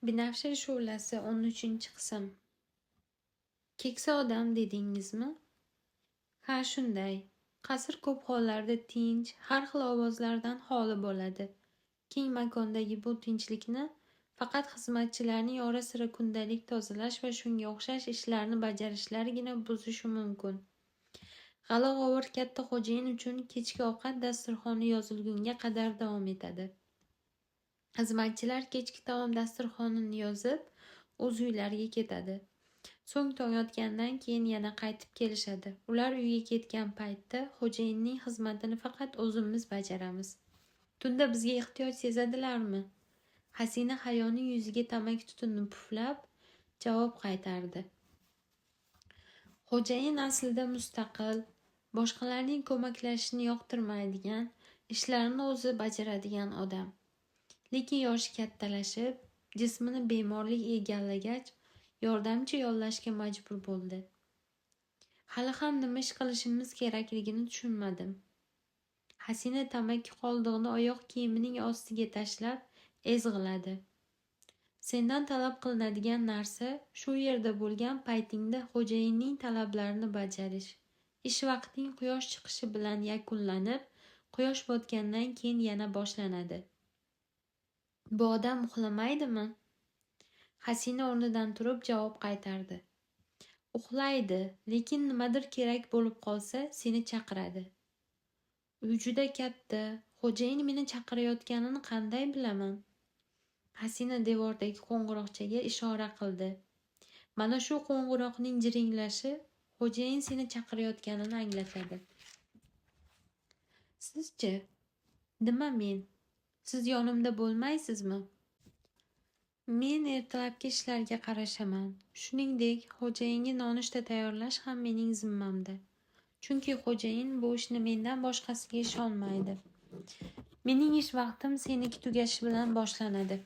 Binafsha shu'lasi 13-qism. Keksa odam dedingizmi? Ha, shunday. Qasr ko'p hollarda tinch, har xil ovozlardan xoli bo'ladi. Keng makondagi bu tinchlikni faqat xizmatchilarning ora-sira kundalik tozalash va shunga o'xshash ishlarni bajarishlarigina buzishi mumkin. G'ala-g'ovur katta xo'jayin uchun kechki ovqat dasturxoni yozilgunga qadar davom etadi. Xizmatchilar kechki taom dasturxonini yozib, o'z uylariga ketadi. So'ng tong otgandan keyin yana qaytib kelishadi. Ular uyga ketgan paytda xo'jayinning xizmatini faqat o'zimiz bajaramiz. Tunda bizga ehtiyoj sezadilarmi? Hasina Hayoning yuziga tamaki tutunni puflab javob qaytardi. Xo'jayin aslida mustaqil, boshqalarning ko'maklashishini yoqtirmaydigan, ishlarini o'zi bajaradigan odam. Lekin yoshi kattalashib, jismini bemorlik egallagach, yordamchi yollashga majbur bo'ldi. Hali ham nima ish qilishimiz kerakligini tushunmadim. Hasina tamaki qoldig'ini oyoq kiyimining ostiga tashlab ezg'iladi. Sendan talab qilinadigan narsa shu yerda bo'lgan paytingda xo'jayinning talablarini bajarish. Ish vaqting quyosh chiqishi bilan yakunlanib, quyosh botgandan keyin yana boshlanadi. Bu odam uxlamaydimi? Hasina o'rnidan turib javob qaytardi. Uxlaydi, lekin nimadir kerak bo'lib qolsa seni chaqiradi. Uy juda katta, xo'jayin meni chaqirayotganini qanday bilaman? Hasina devordagi qo'ng'iroqchaga ishora qildi. Mana shu qo'ng'iroqning jiringlashi xo'jayin seni chaqirayotganini anglatadi. Sizchi? Nima men? Siz yonimda bo'lmaysizmi? Men ertalabki ishlarga qarashaman. Shuningdek, xo'jayinga nonushta tayyorlash ham mening zimmamda. Chunki xo'jayin bu ishni mendan boshqasiga ishonmaydi. Mening ish vaqtim seniki tugashi bilan boshlanadi.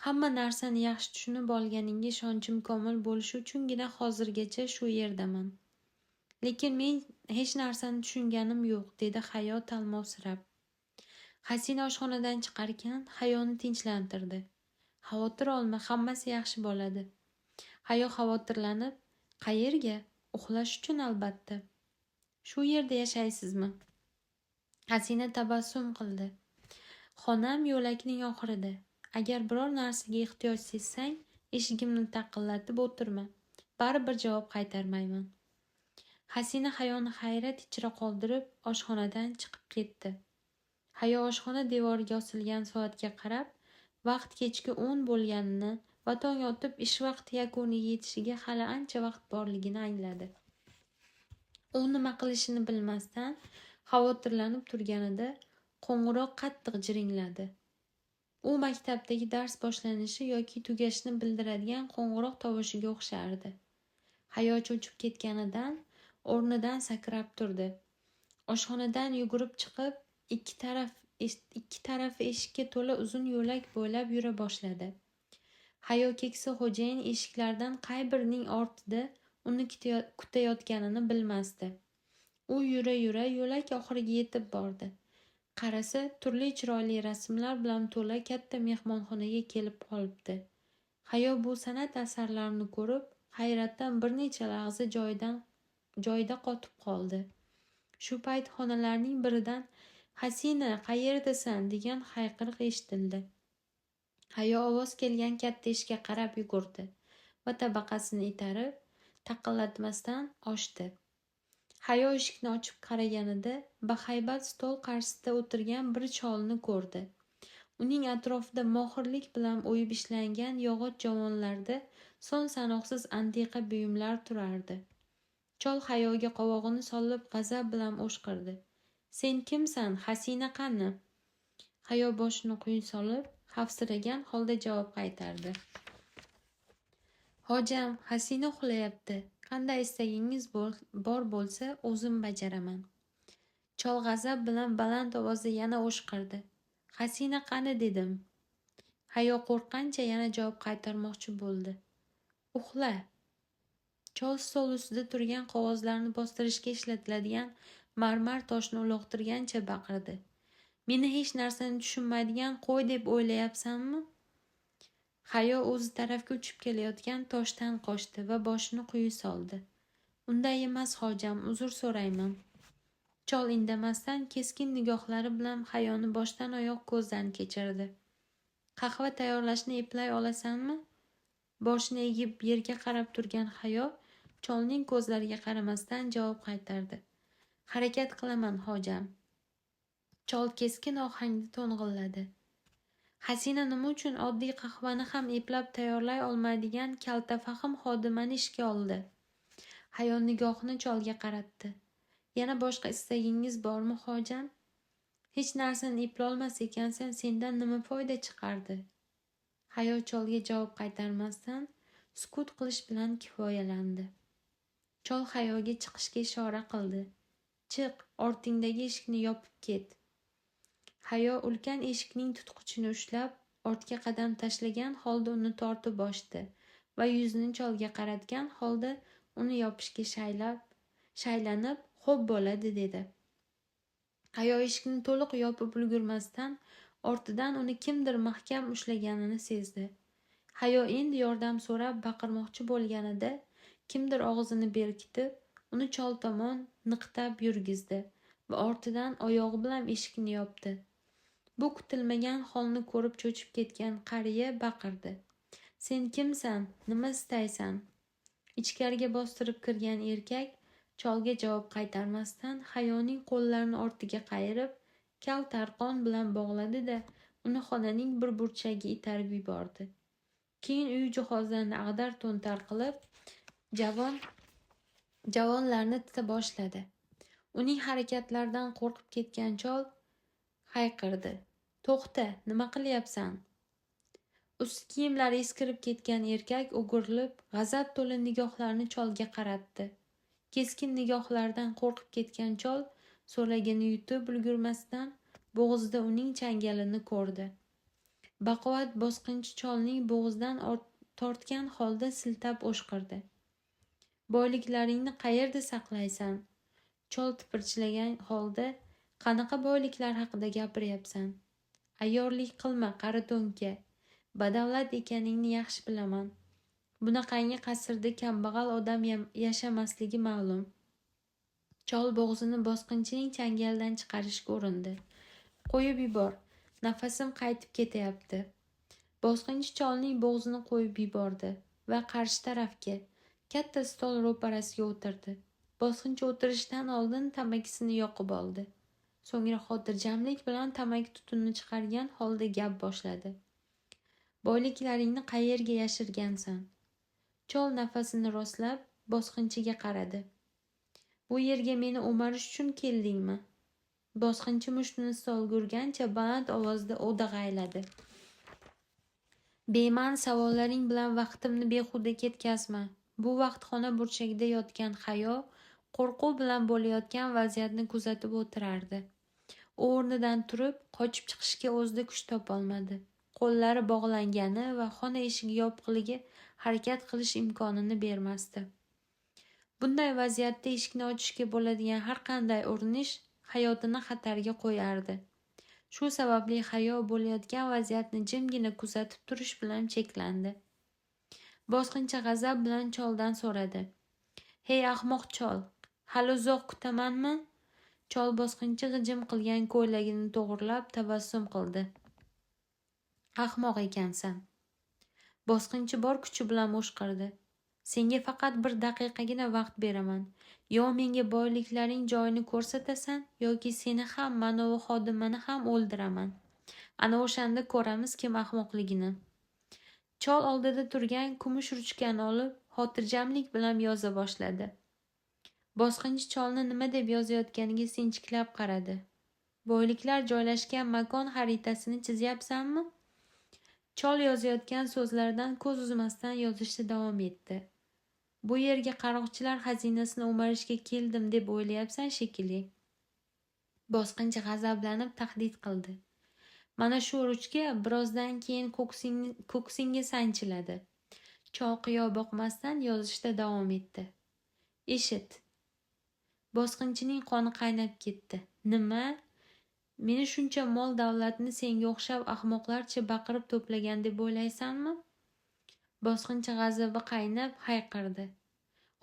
Hamma narsani yaxshi tushunib olganingga ishonchim komil bo'lishi uchungina hozirgacha shu yerdaman. Lekin men hech narsani tushunganim yo'q, dedi Hayo talmovsirab. Hasina oshxonadan chiqarkan, Hayoni tinchlantirdi. Xavotir olma, hammasi yaxshi bo'ladi. Hayo xavotirlanib, qayerga? Uxlash uchun albatta. Shu yerda yashaysizmi? Hasina tabassum qildi. Xonam yo'lakning oxirida. Agar biror narsaga ehtiyoj sezsang, eshigimni taqillatib o'tirma. Baribir javob qaytarmayman. Hasina Hayoni hayrat ichra qoldirib, oshxonadan chiqib ketdi. Hayo oshxona devoriga osilgan soatga qarab, vaqt kechki 10 bo'lganini va tong otib ish vaqti yakuniga yetishiga hali ancha vaqt borligini angladi. U nima qilishini bilmasdan xavotirlanib turganida qo'ng'iroq qattiq jiringladi. U maktabdagi dars boshlanishi yoki tugashini bildiradigan qo'ng'iroq tovushiga o'xshardi. Hayo cho'chib ketganidan o'rnidan sakrab turdi. Oshxonadan yugurib chiqib, ikki tarafi eshikka to'la uzun yo'lak bo'ylab yura boshladi. Hayo keksa xo'jayin eshiklardan qay birining ortida uni kutayotganini bilmasdi. U yura-yura yo'lak oxiriga yetib bordi. Qarasa, turli chiroyli rasmlar bilan to'la katta mehmonxonaga kelib qolibdi. Hayo bu san'at asarlarini ko'rib, hayratdan bir necha lahza joyida qotib qoldi. Shu payt xonalarning biridan Hasina, qayerdasan degan hayqiriq eshitildi. Hayo ovoz kelgan katta eshikka qarab yugurdi va tabaqasini itarib, taqillatmasdan ochdi. Hayo eshikni ochib qaraganida bahaybat stol qarshisida o'tirgan bir cholni ko'rdi. Uning atrofida mohirlik bilan o'yib ishlangan yog'och javonlarda son sanoqsiz antiqa buyumlar turardi. Chol Hayoga qovog'ini solib g'azab bilan o'shqirdi. Sen kimsan? Hasina qani? Hayo boshini quyi solib, xavfsiragan holda javob qaytardi. Hojam, Hasina uxlayapti. Qanday istagingiz bor bo'lsa, o'zim bajaraman. Chol g'azab bilan baland ovozda yana o'shqirdi. Hasina qani dedim. Hayo qo'rqqancha yana javob qaytarmoqchi bo'ldi. Uxla. Chol stol ustida turgan qog'ozlarni bostirishga ishlatiladigan marmar toshni uloqtirgancha baqirdi. Meni hech narsani tushunmaydigan qo'y deb o'ylayapsanmi? Hayo o'zi tarafga uchib kelayotgan toshdan qochdi va boshini quyi soldi. Unday emas hojam, uzr so'rayman. Chol indamasdan keskin nigohlari bilan Hayoni boshdan oyoq ko'zdan kechirdi. Qahva tayyorlashni eplay olasanmi? Boshini egib yerga qarab turgan Hayo cholning ko'zlariga qaramasdan javob qaytardi. Harakat qilaman hojam. Chol keskin ohangda to'ng'illadi. Hasina nima uchun oddiy qahvani ham eplab tayyorlay olmaydigan kaltafahm xodimani ishga oldi? Hayo nigohini cholga qaratdi. Yana boshqa istagingiz bormi hojam? Hech narsani eplolmas ekansan, sendan nima foyda chiqardi? Hayo cholga javob qaytarmasdan sukut qilish bilan kifoyalandi. Chol Hayoga chiqishga ishora qildi. Chiq, ortingdagi eshikni yopib ket. Hayo ulkan eshikning tutqichini ushlab, ortga qadam tashlagan holda uni tortib ochdi va yuzini cholga qaratgan holda uni yopishga shaylanib, "Xo'p bo'ladi" dedi. Hayo eshikni to'liq yopib ulgurmasdan ortidan uni kimdir mahkam ushlaganini sezdi. Hayo endi yordam so'rab baqirmoqchi bo'lganida kimdir og'zini berkitib, uni chol tomon niqtab yurgizdi va ortidan oyog'i bilan eshikni yopdi. Bu kutilmagan holni ko'rib cho'chib ketgan qariya baqirdi. "Sen kimsan? Nima istaysan?" Ichkariga bostirib kirgan erkak cholga javob qaytarmasdan Hayoning qo'llarini ortiga qayirib, kal tarqon bilan bog'ladi-da, uni xonaning bir burchagiga itarib yubordi. Keyin uy jihozlarini ag'dar-to'ntar qilib, javonlarni tita boshladi. Uning harakatlaridan qo'rqib ketgan chol hayqirdi. "To'xta, nima qilyapsan?" Ust kiyimlari eskirib ketgan erkak o'girilib, g'azab to'la nigohlarini cholga qaratdi. Keskin nigohlardan qo'rqib ketgan chol so'lagini yutib ulgurmasdan bo'g'zida uning changalini ko'rdi. Baquvvat bosqinchi cholning bo'g'zidan tortgan holda siltab o'shqirdi. "Boyliklaringni qayerda saqlaysan?" Chol tipirchilagan holda, "Qanaqa boyliklar haqida gapiryapsan? Ayyorlik qilma, qari to'nka. Badavlat ekaningni yaxshi bilaman. Bunaqangi qasrda kambag'al odam yashamasligi ma'lum." Chol bo'g'zini bosqinchining changalidan chiqarishga urindi. "Qo'yib yubor, nafasim qaytib ketyapti." Bosqinchi cholning bo'g'zini qo'yib yubordi va qarshi tarafga, katta stol ro'parasiga o'tirdi. Bosqinchi o'tirishdan oldin tamakisini yoqib oldi. So'ngra xotirjamlik bilan tamaki tutunini chiqargan holda gap boshladi. "Boyliklaringni qayerga yashirgansan?" Chol nafasini rostlab bosqinchiga qaradi. "Bu yerga meni o'marish uchun keldingmi?" Bosqinchi mushtini stolga urgancha baland ovozda o'dag'ayladi. "Bema'ni savollaring bilan vaqtimni behuda ketkazma." Bu vaqt xona burchagida yotgan Hayo qo'rquv bilan bo'layotgan vaziyatni kuzatib o'tirardi. U o'rnidan turib, qochib chiqishga o'zida kuch topolmadi. Qo'llari bog'langani va xona eshigi yopiqligi harakat qilish imkonini bermasdi. Bunday vaziyatda eshikni ochishga bo'ladigan har qanday urinish hayotini xatarga qo'yardi. Shu sababli Hayo bo'layotgan vaziyatni jimgina kuzatib turish bilan cheklandi. Bosqinchi g'azab bilan choldan so'radi. "Hey ahmoq chol, hali uzoq kutamanmi?" Chol bosqinchi g'ijim qilgan ko'ylagini to'g'rilab tabassum qildi. "Ahmoq ekansan." Bosqinchi bor kuchi bilan o'shqirdi. "Senga faqat 1 daqiqagina vaqt beraman. Yo menga boyliklaring joyini ko'rsatasan, yoki seni ham, manovi xodimani ham o'ldiraman. Ana o'shanda ko'ramiz kim ahmoqligini." Chol oldida turgan kumush ruchkani olib, xotirjamlik bilan yoza boshladi. Bosqinchi cholni nima deb yozayotganiga sinchiklab qaradi. "Boyliklar joylashgan makon xaritasini chizyapsanmi?" Chol yozayotgan so'zlaridan ko'z uzmasdan yozishda davom etdi. "Bu yerga qaroqchilar xazinasini o'marishga keldim deb o'ylayapsan shekilli." Bosqinchi g'azablanib tahdid qildi. "Mana shu ruchka birozdan keyin ko'ksingga sanchiladi." Chol qiyo boqmasdan yozishda davom etdi. "Eshit." Bosqinchining qoni qaynab ketdi. "Nima? Meni shuncha mol davlatni senga o'xshab ahmoqlarcha baqirib to'plagan deb o'ylaysanmi?" Bosqinchi g'azabi qaynab hayqirdi.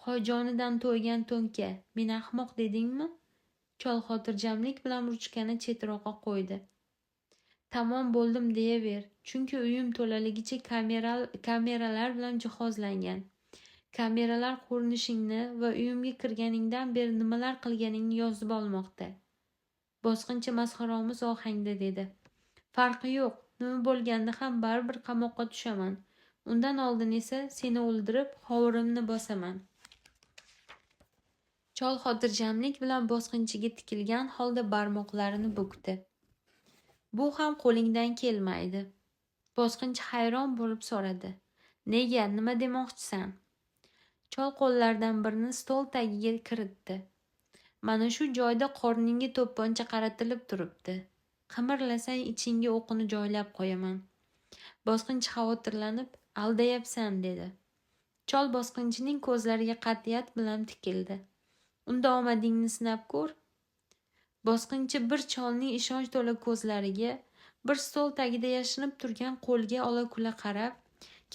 Hoyjonidan to'ygan to'nka, men ahmoq dedingmi? Chol xotirjamlik bilan ruchkani chetroqqa qo'ydi. Tamom bo'ldim deyaver, chunki uyim to'laligicha kameralar bilan jihozlangan. Kameralar ko'rinishingni va uyimga kirganingdan beri nimalar qilganingni yozib olmoqda. Bosqinchi masxaromuz ohangda dedi. Farqi yo'q, nima bo'lganda ham baribir qamoqqa tushaman. Undan oldin esa seni o'ldirib, hovurimni bosaman. Chol xotirjamlik bilan bosqinchiga tikilgan holda barmoqlarini bukdi. Bu ham qo'lingdan kelmaydi. Bosqinchi hayron bo'lib so'radi. Nega, nima demoqchisan? Chol qo'llaridan birini stol tagiga kiritdi. Mana shu joyda qorningga to'pponcha qaratilib turibdi. Qimirlasang ichingga o'qini joylab qo'yaman. Bosqinchi xavotirlanib, aldayapsan dedi. Chol bosqinchining ko'zlariga qat'iyat bilan tikildi. Unda omadingni sinab ko'r. Bosqinchi bir cholning ishonch to'la ko'zlariga, bir stol tagida yashinib turgan qo'lga ola-kula qarab,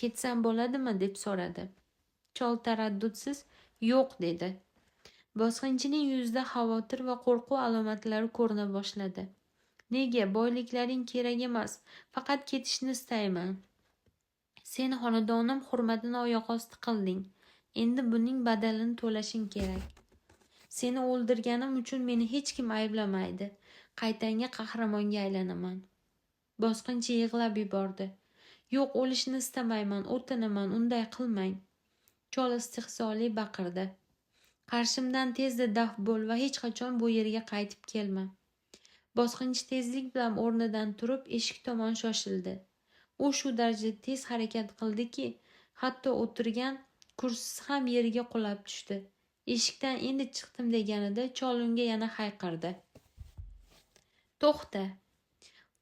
ketsam bo'ladimi deb so'radi. Chol taraddudsiz yo'q dedi. Bosqinchining yuzida xavotir va qo'rquv alomatlari ko'rina boshladi. Nega, boyliklaring kerak emas, faqat ketishni istayman. Sen xonadonim hurmatini oyoq osti qilding. Endi buning badalini to'lashing kerak. Seni o'ldirganim uchun meni hech kim ayblamaydi. Qaytanga qahramonga aylanaman. Bosqinchi yig'lab yubordi. Yo'q, o'lishni istamayman, o'tinaman, unday qilmang. Chol istehzoli baqirdi. Qarshimdan tezda daf bo'l va hech qachon bu yerga qaytib kelma. Bosqinchi tezlik bilan o'rnidan turib eshik tomon shoshildi. U shu darajada tez harakat qildiki, hatto o'tirgan kursisi ham yeriga qulab tushdi. Eshikdan endi chiqdim deganida chol unga yana hayqirdi. To'xta!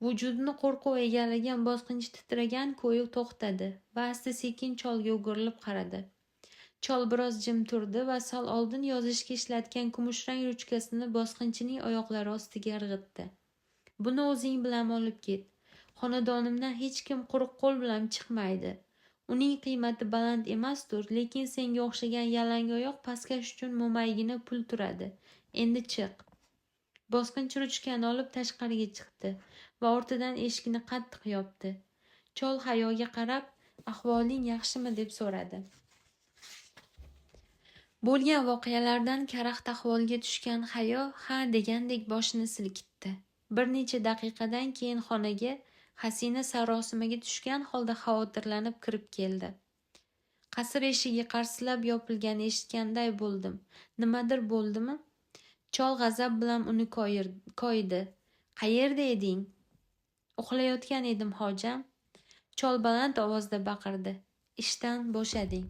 Vujudini qo'rquv egallagan bosqinchi titragan ko'yi to'xtadi va asta-sekin cholga o'girilib qaradi. Chol biroz jim turdi va sal oldin yozishga ishlatgan kumushrang ruchkasini bosqinchining oyoqlari ostiga irg'itdi. Buni o'zing bilan olib ket. Xonadonimdan hech kim quruq qo'l bilan chiqmaydi. Uning qiymati baland emasdir, lekin senga o'xshagan yalangoyoq pastkash uchun mo'maygina pul turadi. Endi chiq. Bosqinchi ruchkani olib tashqariga chiqdi va ortidan eshikni qattiq yopdi. Chol hayoga qarab, ahvoling yaxshimi deb so'radi. Bo'lgan voqealardan karaxt ahvolga tushgan hayo ha degandek boshini silkitdi. Bir necha daqiqadan keyin xonaga Hasina sarosimaga tushgan holda xavotirlanib kirib keldi. Qasr eshigi qarsilab yopilgani eshitganday bo'ldim. Nimadir bo'ldimi? Chol g'azab bilan uni koyidi. Qayerda eding? Uxlayotgan edim, hojam. Chol baland ovozda baqirdi. Ishdan bo'shading.